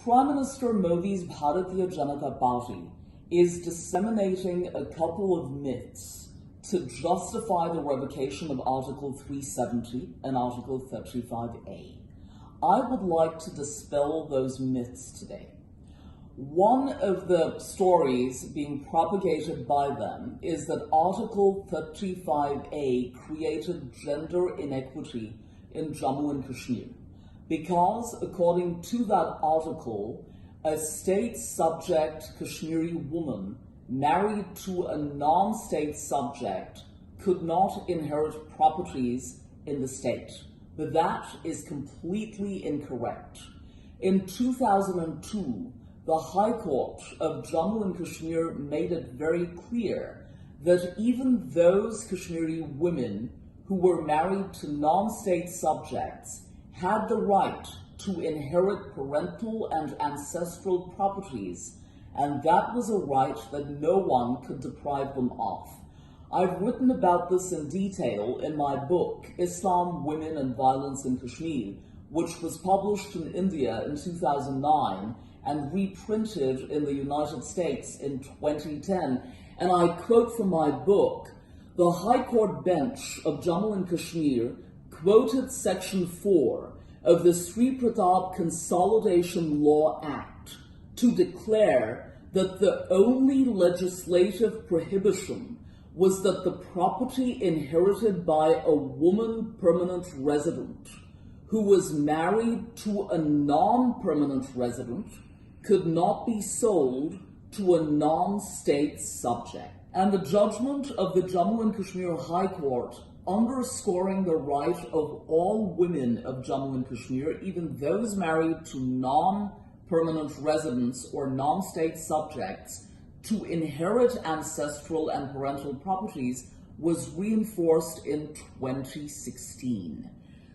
Prime Minister Modi's Bharatiya Janata Party is disseminating a couple of myths to justify the revocation of Article 370 and Article 35A. I would like to dispel those myths today. One of the stories being propagated by them is that Article 35A created gender inequity in Jammu and Kashmir, because according to that article, a state subject Kashmiri woman married to a non-state subject could not inherit properties in the state. But that is completely incorrect. In 2002, the High Court of Jammu and Kashmir made it very clear that even those Kashmiri women who were married to non-state subjects had the right to inherit parental and ancestral properties, and that was a right that no one could deprive them of. I've written about this in detail in my book, Islam, Women and Violence in Kashmir, which was published in India in 2009 and reprinted in the United States in 2010. And I quote from my book, "The High Court bench of Jammu and Kashmir quoted Section 4 of the Sri Pratap Consolidation Law Act to declare that the only legislative prohibition was that the property inherited by a woman permanent resident who was married to a non-permanent resident could not be sold to a non-state subject." And the judgment of the Jammu and Kashmir High Court, underscoring the right of all women of Jammu and Kashmir, even those married to non-permanent residents or non-state subjects, to inherit ancestral and parental properties, was reinforced in 2016.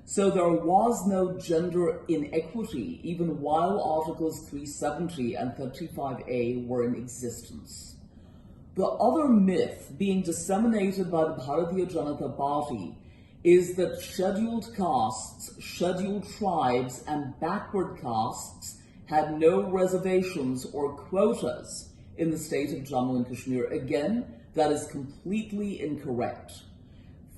So there was no gender inequity even while Articles 370 and 35A were in existence. The other myth being disseminated by the Bharatiya Janata Party is that scheduled castes, scheduled tribes, and backward castes had no reservations or quotas in the state of Jammu and Kashmir. Again, that is completely incorrect.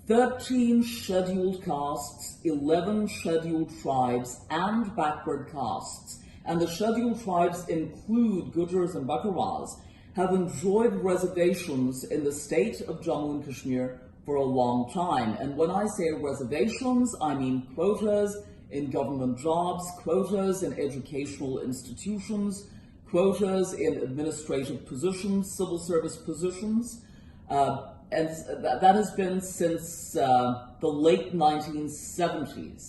13 scheduled castes, 11 scheduled tribes, and backward castes, and the scheduled tribes include Gujars and Bakaras, have enjoyed reservations in the state of Jammu and Kashmir for a long time. And when I say reservations, I mean quotas in government jobs, quotas in educational institutions, quotas in administrative positions, civil service positions, and that has been since the late 1970s.